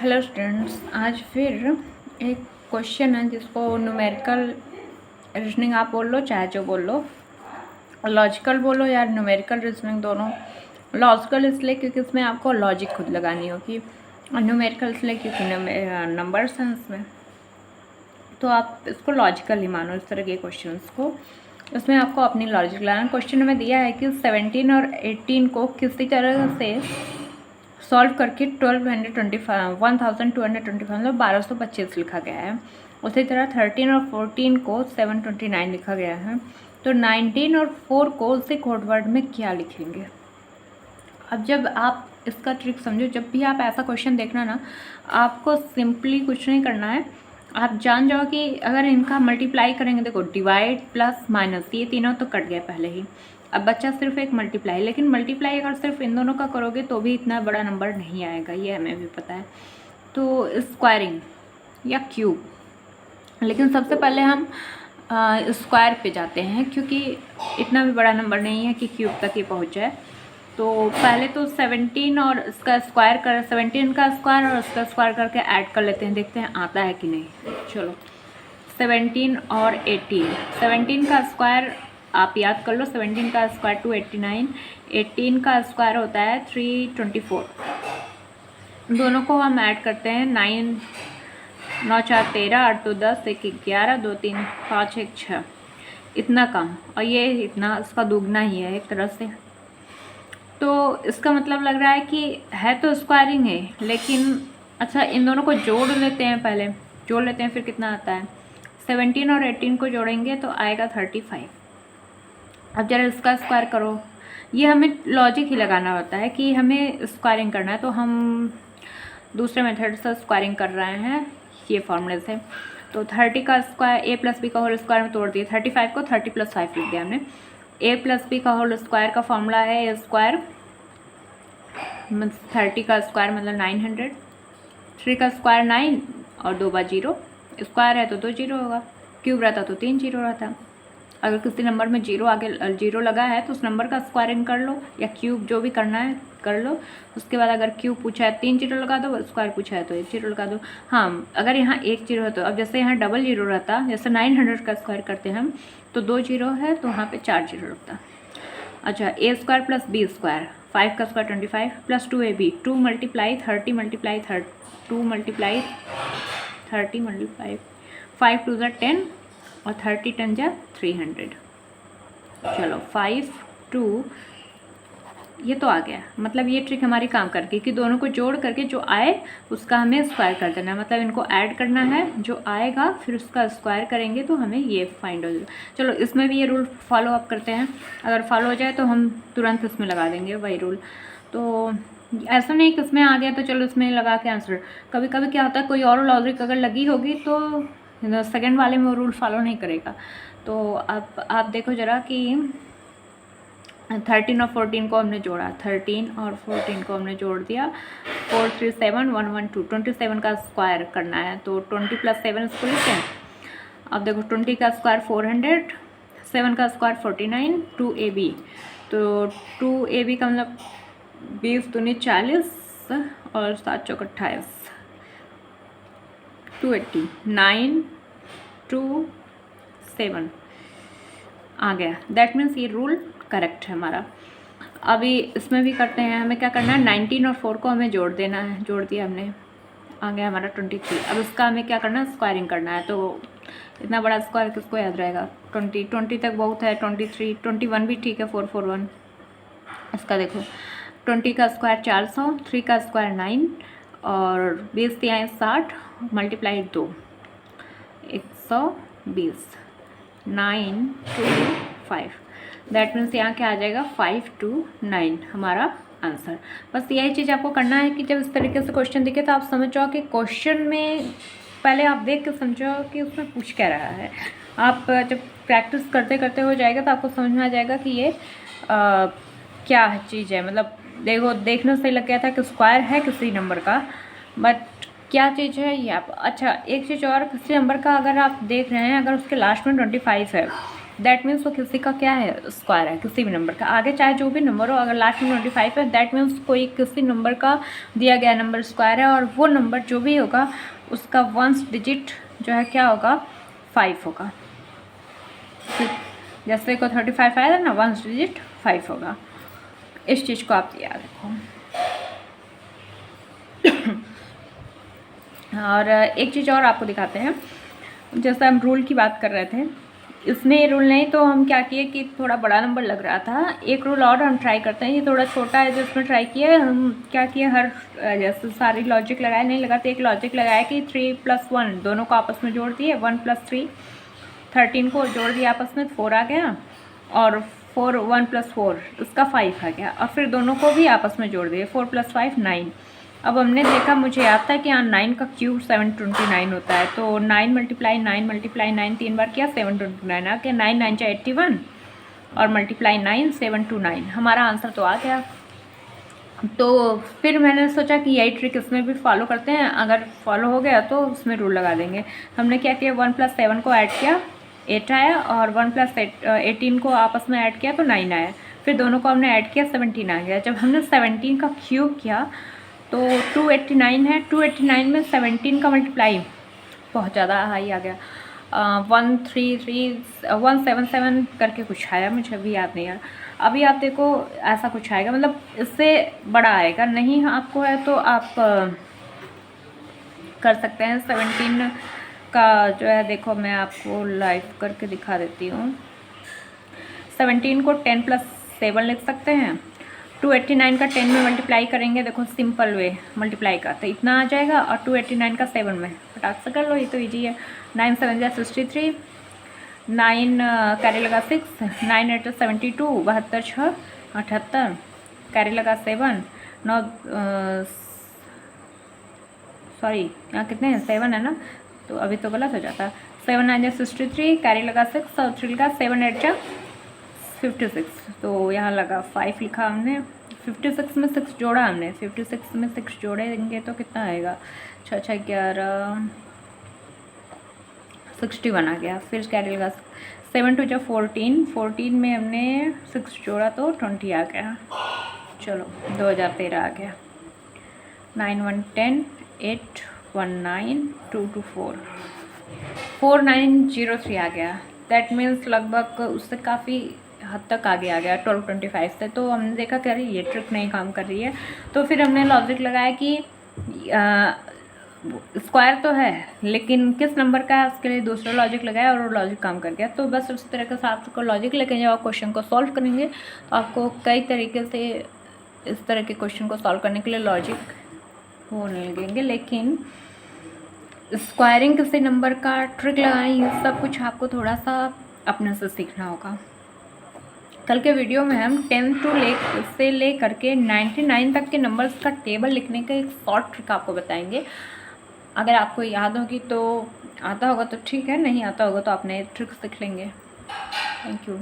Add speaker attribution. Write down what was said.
Speaker 1: Hello students, आज फिर एक क्वेश्चन है जिसको न्यूमेरिकल रीजनिंग आप बोल लो, चाहे जो बोल लो, लॉजिकल बोलो या न्यूमेरिकल रीजनिंग, दोनों। लॉजिकल इसलिए क्योंकि इसमें आपको लॉजिक खुद लगानी होगी, और न्यूमेरिकल इसलिए क्योंकि नंबर्स हैं इसमें, तो आप इसको लॉजिकल ही मानो इस तरह के क्वेश्चंस को। इसमें आपको अपनी लॉजिक लगाना। क्वेश्चन में दिया है कि 17 और 18 को किसी तरह से सॉल्व करके 1225 मतलब 1225 लिखा गया है। उसी तरह 13 और 14 को 729 लिखा गया है। तो 19 और 4 को उसी कोड वर्ड में क्या लिखेंगे। अब जब आप इसका ट्रिक समझो, जब भी आप ऐसा क्वेश्चन देखना ना, आपको सिंपली कुछ नहीं करना है। आप जान जाओ कि अगर इनका मल्टीप्लाई करेंगे, देखो डिवाइड प्लस माइनस ये तीनों तो कट गए पहले ही, अब बच्चा सिर्फ एक मल्टीप्लाई। लेकिन मल्टीप्लाई अगर सिर्फ इन दोनों का करोगे तो भी इतना बड़ा नंबर नहीं आएगा, ये हमें भी पता है। तो स्क्वायरिंग या क्यूब, लेकिन सबसे पहले हम स्क्वायर पे जाते हैं क्योंकि इतना भी बड़ा नंबर नहीं है कि क्यूब तक ही पहुंच जाए। तो पहले तो 17 और इसका स्क्वायर कर 17 का स्क्वायर और इसका स्क्वायर करके ऐड कर लेते हैं, देखते हैं आता है कि नहीं। चलो 17 और 18, 17 का स्क्वायर आप याद कर लो, 17 का स्क्वायर 289, 18 का स्क्वायर होता है 324। दोनों को हम ऐड करते हैं, 9 9 4 13, 8 2 10, 1 11, 2 3 5 1 6, इतना कम, और ये इतना इसका दुगना ही है एक तरह से। तो इसका मतलब लग रहा है कि है तो स्क्वायरिंग है, लेकिन अच्छा इन दोनों को जोड़ लेते हैं, पहले जोड़ लेते हैं फिर कितना आता है। 17 और 18 को जोड़ेंगे तो आएगा 35। अब जरा इसका स्क्वायर करो, ये हमें लॉजिक ही लगाना होता है कि हमें स्क्वायरिंग करना है, तो हम दूसरे मेथड से स्क्वायरिंग कर रहे हैं ये फॉर्मूले से। तो 30 का स्क्वायर ए प्लस बी का होल स्क्वायर में तोड़ दिया, 35 को 30 + 5 लिख दिया हमने। ए प्लस बी का होल स्क्वायर का फॉर्मूला है ए स्क्वायर, 30 का स्क्वायर मतलब 900, 3 का स्क्वायर 9 और 2 बार 0, स्क्वायर है तो 2 0 होगा, क्यूब रहता तो 3 0 रहता। अगर किसी नंबर में जीरो आगे जीरो लगा है तो उस नंबर का स्क्वायरिंग कर लो, या क्यूब जो भी करना है कर लो। उसके बाद अगर क्यूब पूछा है 3 जीरो लगा दो, स्क्वायर पूछा है तो 1 जीरो लगा दो। हाँ, अगर यहाँ 1 जीरो है तो अब जैसे यहाँ डबल जीरो रहता, जैसे 900 का स्क्वायर करते हैं हम, तो 2 जीरो है तो वहाँ पे 4 जीरो लगता। अच्छा, ए स्क्वायर प्लस बी स्क्वायर, 5 का square 25 plus 2ab, 2 multiply 30 multiply 2 multiply 30 multiply 5 2 10 और 30 10 जा 300। चलो 5 2, ये तो आ गया। मतलब ये ट्रिक हमारी काम करके कि दोनों को जोड़ करके जो आए उसका हमें स्क्वायर कर देना है, मतलब इनको ऐड करना है, जो आएगा फिर उसका स्क्वायर करेंगे तो हमें ये फाइंड हो जाएगा। चलो इसमें भी ये रूल फॉलो अप करते हैं, अगर फॉलो हो जाए तो हम तुरंत इसमें लगा देंगे वही रूल। तो ऐसा नहीं कि इसमें आ गया तो चलो इसमें लगा के आंसर। कभी कभी क्या होता है, कोई और लॉजिक अगर लगी होगी तो सेकेंड वाले में वो रूल फॉलो नहीं करेगा। तो आप देखो ज़रा कि 13 और 14 को हमने जोड़ा, 13 और 14 को हमने जोड़ दिया, 4 3 7 1 1 2, 27 का स्क्वायर करना है तो 20 + 7 इसको लिखते हैं। अब देखो 20 का स्क्वायर 400, 7 का स्क्वायर 49, 2ab, तो 2ab का मतलब 20 दूनी 40 और 7 चौक 28, 280, 9 2 7 आ गया। दैट मीन्स ये रूल करेक्ट है हमारा। अभी इसमें भी करते हैं, हमें क्या करना है, 19 और 4 को हमें जोड़ देना है, जोड़ दिया हमने, आ गया हमारा 23। अब इसका हमें क्या करना है, स्क्वायरिंग करना है। तो इतना बड़ा स्क्वायर किसको याद रहेगा, 20 तक बहुत है, 23 21 भी ठीक है, 441। इसका देखो 20 का स्क्वायर 400, 3 का स्क्वायर 9 और 20 दिया 60 मल्टीप्लाई 2 120, 9 2 5। दैट मीन्स यहाँ क्या आ जाएगा, 5 2 9 हमारा आंसर। बस यही चीज़ आपको करना है कि जब इस तरीके से क्वेश्चन दिखे तो आप समझ जाओ कि क्वेश्चन में पहले आप देख के समझो कि उसमें पूछ क्या रहा है। आप जब प्रैक्टिस करते करते हो जाएगा तो आपको समझ में आ जाएगा कि ये क्या चीज़ है। मतलब देखो, देखने से लग गया था कि स्क्वायर है किसी नंबर का, बट क्या चीज़ है ये आप। अच्छा एक चीज़ और, किसी नंबर का अगर आप देख रहे हैं, अगर उसके लास्ट में 25 है दैट मीन्स वो किसी का क्या है, स्क्वायर है, किसी भी नंबर का। आगे चाहे जो भी नंबर हो, अगर लास्ट में 25 है दैट मीन्स कोई किसी नंबर का दिया गया नंबर स्क्वायर है, और वो नंबर जो भी होगा उसका वंस डिजिट जो है क्या होगा, 5 होगा। जैसे को 35 आया था ना, वंस डिजिट 5 होगा। इस चीज़ को आप याद रखो। और एक चीज़ और आपको दिखाते हैं, जैसे हम रूल की बात कर रहे थे, इसमें ये रूल नहीं, तो हम क्या किए कि थोड़ा बड़ा नंबर लग रहा था, एक रूल और हम ट्राई करते हैं। ये थोड़ा छोटा है जो इसमें ट्राई किया, हम क्या किए, हर जैसे सारी लॉजिक लगाए नहीं लगाते, एक लॉजिक लगाया कि 3 + 1 दोनों को आपस में जोड़ दिए, 1 + 3 13 को जोड़ दिया आपस में, 4 आ गया, और 1 + 4 उसका 5 आ गया, और फिर दोनों को भी आपस में जोड़ दिए, 4 + 5 9। अब हमने देखा, मुझे याद था कि हाँ 9 का क्यूब 729 होता है, तो 9 × 9 3 बार किया, 729 आ गया, 9 9 81 और मल्टीप्लाई 9 729, हमारा आंसर तो आ गया। तो फिर मैंने सोचा कि यही ट्रिक इसमें भी फॉलो करते हैं, अगर फॉलो हो गया तो उसमें रूल लगा देंगे। हमने क्या किया, 1 + 7 को ऐड किया, 8 आया, और 1 + 18 को आपस में ऐड किया तो 9 आया, फिर दोनों को हमने ऐड किया 17 आ गया। जब हमने 17 का क्यूब किया तो 289 है, 289 में 17 का मल्टीप्लाई बहुत ज़्यादा हाई आ गया, 177 करके कुछ आया, मुझे अभी याद नहीं आ रहा। अभी आप देखो ऐसा कुछ आएगा, मतलब इससे बड़ा आएगा, नहीं आपको है तो आप कर सकते हैं। 17 का जो है, देखो मैं आपको लाइव करके दिखा देती हूँ। 17 को 10 + 7 लिख सकते हैं, 289 का 10 में मल्टीप्लाई करेंगे, देखो सिंपल वे मल्टीप्लाई का, तो इतना आ जाएगा, और 289 का 7 में फटाक से कर लो, ये तो ईजी है। 9 7 जा 63, 9 कैरी लगा 6, 9 8 72, 72 6 78, कैरी लगा 7, 9 सॉरी यहाँ कितने हैं, 7 है ना, तो अभी तो गलत हो जाता। 7 9 जा 63, कैरी लगा 6 और 3 लगा 7 8 जा 56, तो यहाँ लगा 5 लिखा हमने, 56 में 6 जोड़ा हमने, 56 में 6 जोड़ेंगे तो कितना आएगा, 6 6 11 61 आ गया। फिर कैरी लगा 7 2 जा 14, 14 में हमने 6 जोड़ा तो 20 आ गया। चलो 2013 आ गया। 9 1 10 8 1 9 2 2 4 4903 आ गया। दैट मीन्स लगभग उससे काफ़ी हद तक आगे आ गया, 1225 से। तो हमने देखा कि अरे ये ट्रिक नहीं काम कर रही है, तो फिर हमने लॉजिक लगाया कि स्क्वायर तो है लेकिन किस नंबर का है, उसके लिए दूसरा लॉजिक लगाया और वो लॉजिक काम कर गया। तो बस उस तरह के साथ को लॉजिक लेके जब आप क्वेश्चन को सॉल्व करेंगे तो आपको कई तरीके से इस तरह के क्वेश्चन को सॉल्व करने के लिए लॉजिक होने लगेंगे। लेकिन स्क्वायरिंग किसी नंबर का ट्रिक लगाना, ये सब कुछ आपको थोड़ा सा अपने से सीखना होगा। कल के वीडियो में हम 10 से ले करके 99 तक के नंबर्स का टेबल लिखने का एक शॉर्ट ट्रिक आपको बताएंगे। अगर आपको याद होगी तो आता होगा तो ठीक है, नहीं आता होगा तो आप नए ट्रिक सीख लेंगे। Thank you.